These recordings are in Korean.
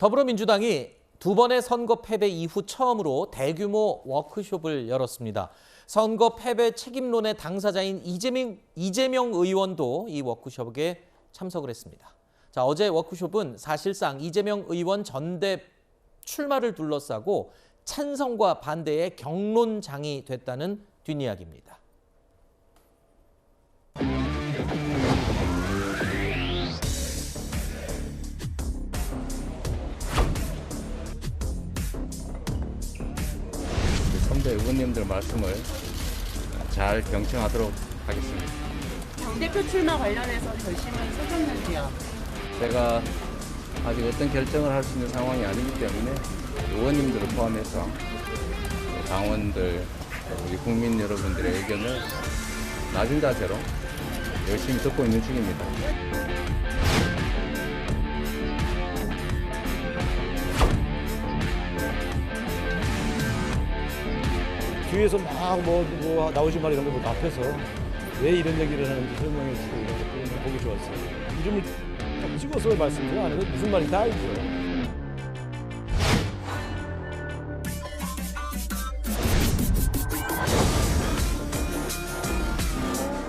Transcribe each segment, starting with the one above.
더불어민주당이 두 번의 선거 패배 이후 처음으로 대규모 워크숍을 열었습니다. 선거 패배 책임론의 당사자인 이재명 의원도 이 워크숍에 참석을 했습니다. 자, 어제 워크숍은 사실상 이재명 의원 전대 출마를 둘러싸고 찬성과 반대의 격론장이 됐다는 뒷이야기입니다. 선배 의원님들 말씀을 잘 경청하도록 하겠습니다. 당대표 출마 관련해서 결심을 서셨는데요. 제가 아직 어떤 결정을 할 수 있는 상황이 아니기 때문에 의원님들을 포함해서 당원들, 우리 국민 여러분들의 의견을 낮은 자세로 열심히 듣고 있는 중입니다. 뒤에서 막 나오지 말 이런 거 앞에서 왜 이런 얘기를 하는지 설명해 주고 이런 것도 보기 좋았어요. 이름을 딱 찍어서 말씀을 안 해도 무슨 말인지 다 알죠.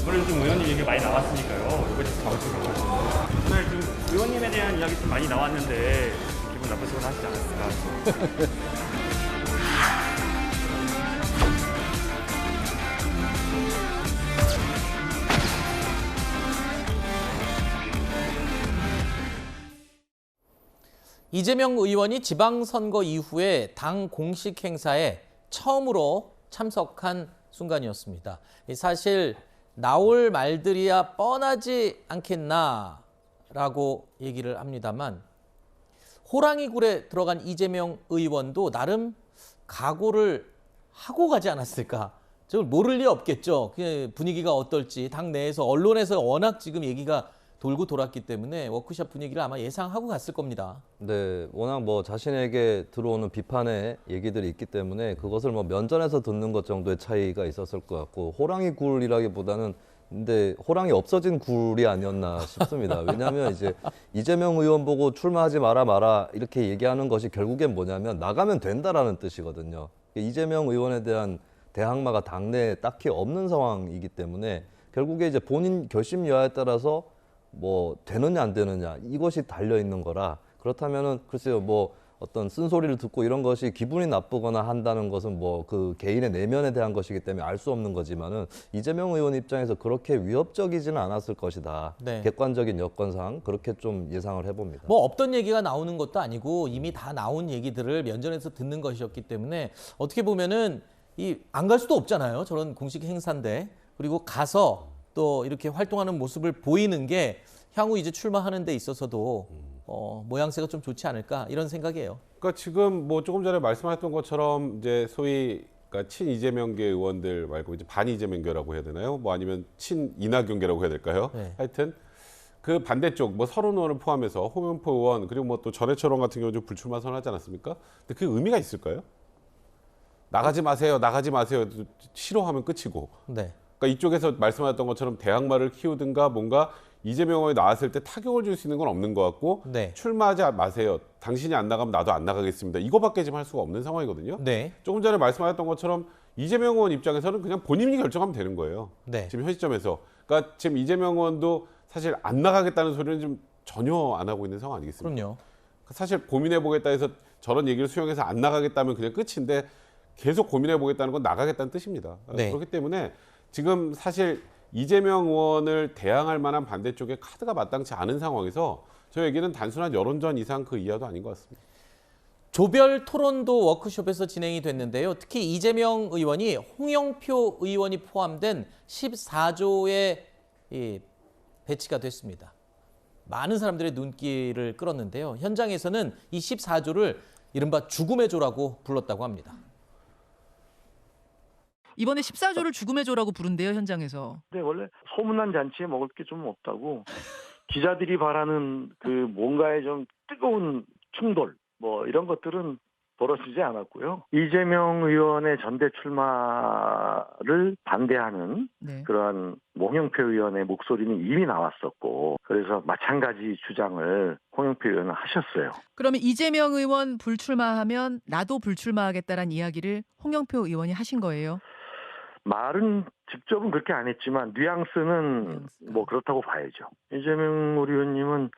이번에도 좀 의원님 얘기 많이 나왔으니까요. 이거 좀 방송을 하시죠. 오늘 좀 의원님에 대한 이야기 좀 많이 나왔는데 기분 나쁘시거나 하시지 않았을까. 이재명 의원이 지방선거 이후에 당 공식 행사에 처음으로 참석한 순간이었습니다. 사실 나올 말들이야 뻔하지 않겠나라고 얘기를 합니다만 호랑이 굴에 들어간 이재명 의원도 나름 각오를 하고 가지 않았을까. 저 모를 리 없겠죠. 분위기가 어떨지 당 내에서 언론에서 워낙 지금 얘기가 돌고 돌았기 때문에 워크숍 분위기를 아마 예상하고 갔을 겁니다. 네, 워낙 자신에게 들어오는 비판의 얘기들이 있기 때문에 그것을 면전에서 듣는 것 정도의 차이가 있었을 것 같고 호랑이 굴이라기보다는 근데 호랑이 없어진 굴이 아니었나 싶습니다. 왜냐하면 이제 이재명 의원 보고 출마하지 마라 이렇게 얘기하는 것이 결국엔 뭐냐면 나가면 된다라는 뜻이거든요. 이재명 의원에 대한 대항마가 당내에 딱히 없는 상황이기 때문에 결국에 이제 본인 결심 여하에 따라서 되느냐 안 되느냐 이것이 달려 있는 거라 그렇다면은 글쎄요 어떤 쓴소리를 듣고 이런 것이 기분이 나쁘거나 한다는 것은 그 개인의 내면에 대한 것이기 때문에 알 수 없는 거지만은 이재명 의원 입장에서 그렇게 위협적이지는 않았을 것이다. 네. 객관적인 여건상 그렇게 좀 예상을 해봅니다. 없던 얘기가 나오는 것도 아니고 이미 다 나온 얘기들을 면전에서 듣는 것이었기 때문에 어떻게 보면은 안 갈 수도 없잖아요. 저런 공식 행사인데 그리고 가서 또 이렇게 활동하는 모습을 보이는 게 향후 이제 출마하는 데 있어서도 모양새가 좀 좋지 않을까 이런 생각이에요. 그러니까 지금 조금 전에 말씀하셨던 것처럼 이제 소위 그러니까 친 이재명계 의원들 말고 이제 반 이재명계라고 해야 되나요? 아니면 친 이낙연계라고 해야 될까요? 네. 하여튼 그 반대쪽 서른 의원을 포함해서 홍영표 의원 그리고 또 전해철 의원 같은 경우 좀 불출마 선언하지 않았습니까? 근데 그 의미가 있을까요? 나가지 마세요. 싫어하면 끝이고. 네. 그러니까 이쪽에서 말씀하셨던 것처럼 대항마를 키우든가 뭔가 이재명 의원이 나왔을 때 타격을 줄 수 있는 건 없는 것 같고 네. 출마하지 마세요. 당신이 안 나가면 나도 안 나가겠습니다. 이거밖에 지금 할 수가 없는 상황이거든요. 네. 조금 전에 말씀하셨던 것처럼 이재명 의원 입장에서는 그냥 본인이 결정하면 되는 거예요. 네. 지금 현 시점에서. 그러니까 지금 이재명 의원도 사실 안 나가겠다는 소리는 좀 전혀 안 하고 있는 상황 아니겠습니까? 그럼요. 사실 고민해보겠다 해서 저런 얘기를 수용해서 안 나가겠다면 그냥 끝인데 계속 고민해보겠다는 건 나가겠다는 뜻입니다. 네. 그렇기 때문에 지금 사실 이재명 의원을 대항할 만한 반대쪽에 카드가 마땅치 않은 상황에서 저 얘기는 단순한 여론전 이상 그 이하도 아닌 것 같습니다. 조별 토론도 워크숍에서 진행이 됐는데요. 특히 이재명 의원이 홍영표 의원이 포함된 14조에 배치가 됐습니다. 많은 사람들의 눈길을 끌었는데요. 현장에서는 이 14조를 이른바 죽음의 조라고 불렀다고 합니다. 이번에 14조를 죽음의 조라고 부른대요, 현장에서. 근데 원래 소문난 잔치에 먹을 게 좀 없다고 기자들이 바라는 그 뭔가의 좀 뜨거운 충돌 이런 것들은 벌어지지 않았고요. 이재명 의원의 전대 출마를 반대하는 네. 그러한 홍영표 의원의 목소리는 이미 나왔었고 그래서 마찬가지 주장을 홍영표 의원은 하셨어요. 그러면 이재명 의원 불출마하면 나도 불출마하겠다라는 이야기를 홍영표 의원이 하신 거예요? 말은 직접은 그렇게 안 했지만 뉘앙스는 뭐 그렇다고 봐야죠. 이재명 우리 의원님은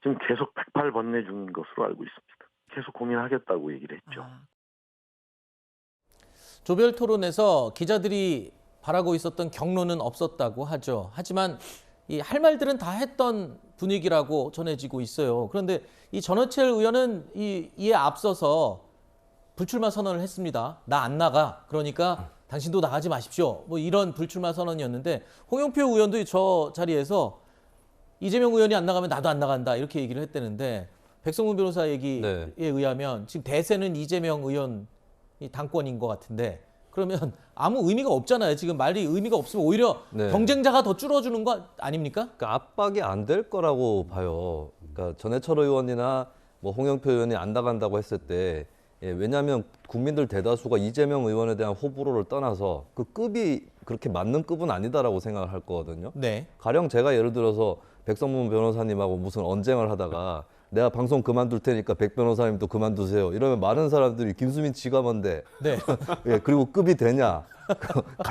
지금 계속 108 번내준 것으로 알고 있습니다. 계속 고민하겠다고 얘기를 했죠. 조별 토론에서 기자들이 바라고 있었던 경로는 없었다고 하죠. 하지만 이 할 말들은 다 했던 분위기라고 전해지고 있어요. 그런데 이 전해철 의원은 이에 앞서서 불출마 선언을 했습니다. 나 안 나가. 그러니까 당신도 나가지 마십시오. 뭐 이런 불출마 선언이었는데 홍영표 의원도 저 자리에서 이재명 의원이 안 나가면 나도 안 나간다 이렇게 얘기를 했다는데 백성문 변호사 얘기에 네. 의하면 지금 대세는 이재명 의원이 당권인 것 같은데 그러면 아무 의미가 없잖아요. 지금 말이 의미가 없으면 오히려 네. 경쟁자가 더 줄어주는 거 아닙니까? 그러니까 압박이 안 될 거라고 봐요. 그러니까 전해철 의원이나 뭐 홍영표 의원이 안 나간다고 했을 때 왜냐하면 국민들 대다수가 이재명 의원에 대한 호불호를 떠나서 그 급이 그렇게 맞는 급은 아니다라고 생각을 할 거거든요. 네. 가령 제가 예를 들어서 백성문 변호사님하고 무슨 언쟁을 하다가 내가 방송 그만둘 테니까 백 변호사님도 그만두세요. 이러면 많은 사람들이 김수민 지가 뭔데? 네. 예, 그리고 급이 되냐?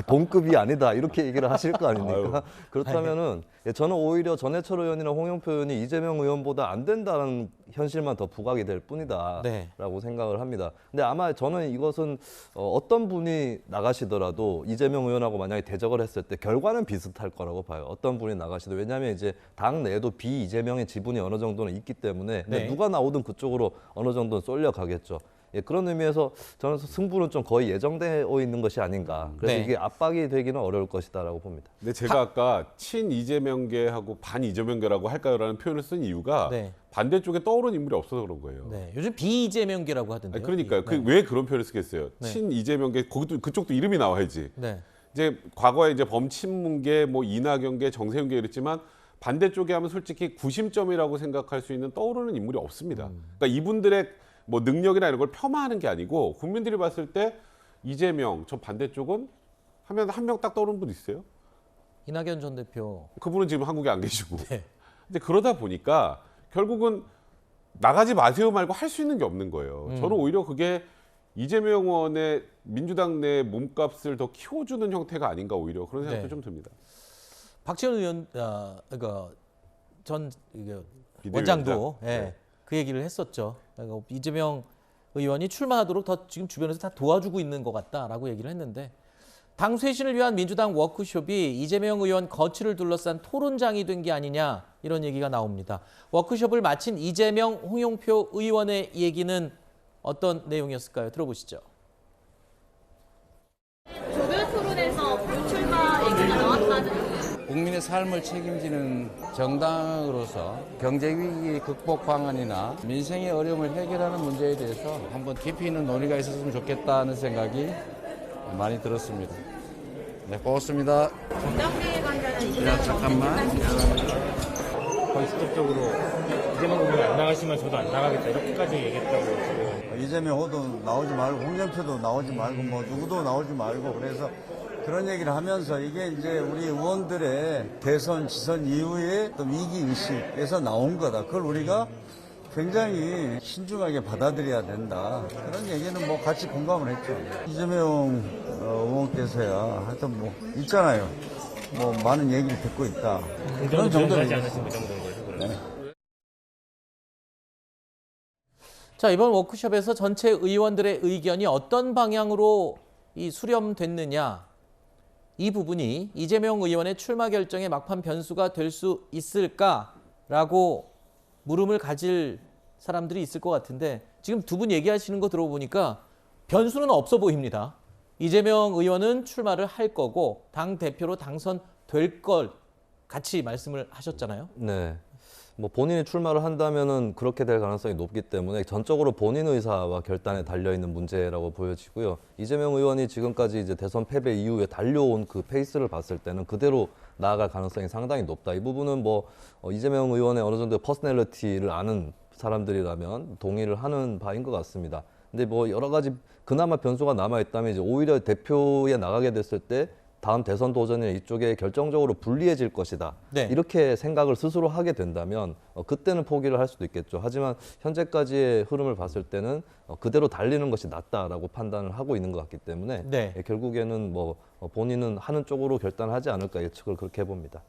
동급이 아니다. 이렇게 얘기를 하실 거 아닙니까? 그렇다면은 저는 오히려 전해철 의원이나 홍영표 의원이 이재명 의원보다 안 된다는 현실만 더 부각이 될 뿐이다라고 네. 생각을 합니다. 근데 아마 저는 이것은 어떤 분이 나가시더라도 이재명 의원하고 만약에 대적을 했을 때 결과는 비슷할 거라고 봐요. 어떤 분이 나가시도 왜냐하면 이제 당 내에도 비이재명의 지분이 어느 정도는 있기 때문에 네. 누가 나오든 그쪽으로 어느 정도는 쏠려 가겠죠. 예, 그런 의미에서 저는 승부는 좀 거의 예정되어 있는 것이 아닌가. 그래서 네. 이게 압박이 되기는 어려울 것이다라고 봅니다. 근데 제가 아까 친 이재명계하고 반 이재명계라고 할까요라는 표현을 쓴 이유가 네. 반대쪽에 떠오르는 인물이 없어서 그런 거예요. 네. 요즘 비이재명계라고 하던데요. 아니, 그러니까요. 네. 왜 그런 표현을 쓰겠어요? 네. 친 이재명계 거기도 그쪽도 이름이 나와야지. 네. 이제 과거에 이제 범친문계, 뭐 이낙연계, 정세윤계 이랬지만 반대쪽에 하면 솔직히 구심점이라고 생각할 수 있는 떠오르는 인물이 없습니다. 그러니까 이분들의 뭐 능력이나 이런 걸 폄하하는 게 아니고 국민들이 봤을 때 이재명 저 반대쪽은 하면 한 명 딱 떠오르는 분 있어요? 이낙연 전 대표. 그분은 지금 한국에 안 계시고. 네. 근데 그러다 보니까 결국은 나가지 마세요 말고 할 수 있는 게 없는 거예요. 저는 오히려 그게 이재명 의원의 민주당 내 몸값을 더 키워주는 형태가 아닌가 오히려 그런 생각도 네. 좀 듭니다. 박지원 의원, 그러니까 전 비대위원장. 원장도 예, 네. 그 얘기를 했었죠. 그러니까 이재명 의원이 출마하도록 더 지금 주변에서 다 도와주고 있는 것 같다라고 얘기를 했는데 당 쇄신을 위한 민주당 워크숍이 이재명 의원 거취를 둘러싼 토론장이 된 게 아니냐 이런 얘기가 나옵니다. 워크숍을 마친 이재명, 홍영표 의원의 얘기는 어떤 내용이었을까요? 들어보시죠. 조별 토론에서 불출마 얘기가 나왔다는 국민의 삶을 책임지는 정당으로서 경제 위기 극복 방안이나 민생의 어려움을 해결하는 문제에 대해서 한번 깊이 있는 논의가 있었으면 좋겠다는 생각이 많이 들었습니다. 네, 고맙습니다. 정당대회 관련한 야, 잠깐만. 거의 직접적으로 이재명 의원이 안 나가시면 저도 안 나가겠다 이렇게까지 얘기했다고. 이재명 호도 나오지 말고 홍영표도 나오지 말고 뭐 누구도 나오지 말고 그래서 그런 얘기를 하면서 이게 이제 우리 의원들의 대선 지선 이후에 또 위기 의식에서 나온 거다. 그걸 우리가 굉장히 신중하게 받아들여야 된다. 그런 얘기는 뭐 같이 공감을 했죠. 이재명 의원께서야 하여튼 뭐 있잖아요. 뭐 많은 얘기를 듣고 있다. 그런 정도로 하지 않으신 그 정도인 거죠. 그러면. 자, 이번 워크숍에서 전체 의원들의 의견이 어떤 방향으로 수렴됐느냐 이 부분이 이재명 의원의 출마 결정의 막판 변수가 될 수 있을까라고 물음을 가질 사람들이 있을 것 같은데 지금 두 분 얘기하시는 거 들어보니까 변수는 없어 보입니다. 이재명 의원은 출마를 할 거고 당 대표로 당선될 걸 같이 말씀을 하셨잖아요. 네. 뭐 본인이 출마를 한다면은 그렇게 될 가능성이 높기 때문에 전적으로 본인 의사와 결단에 달려 있는 문제라고 보여지고요. 이재명 의원이 지금까지 이제 대선 패배 이후에 달려온 그 페이스를 봤을 때는 그대로 나아갈 가능성이 상당히 높다. 이 부분은 뭐 이재명 의원의 어느 정도의 퍼스널리티를 아는 사람들이라면 동의를 하는 바인 것 같습니다. 근데 뭐 여러 가지 그나마 변수가 남아 있다면 이제 오히려 대표에 나가게 됐을 때 다음 대선 도전이 이쪽에 결정적으로 불리해질 것이다. 네. 이렇게 생각을 스스로 하게 된다면 그때는 포기를 할 수도 있겠죠. 하지만 현재까지의 흐름을 봤을 때는 그대로 달리는 것이 낫다라고 판단을 하고 있는 것 같기 때문에 네. 결국에는 뭐 본인은 하는 쪽으로 결단하지 않을까 예측을 그렇게 해봅니다.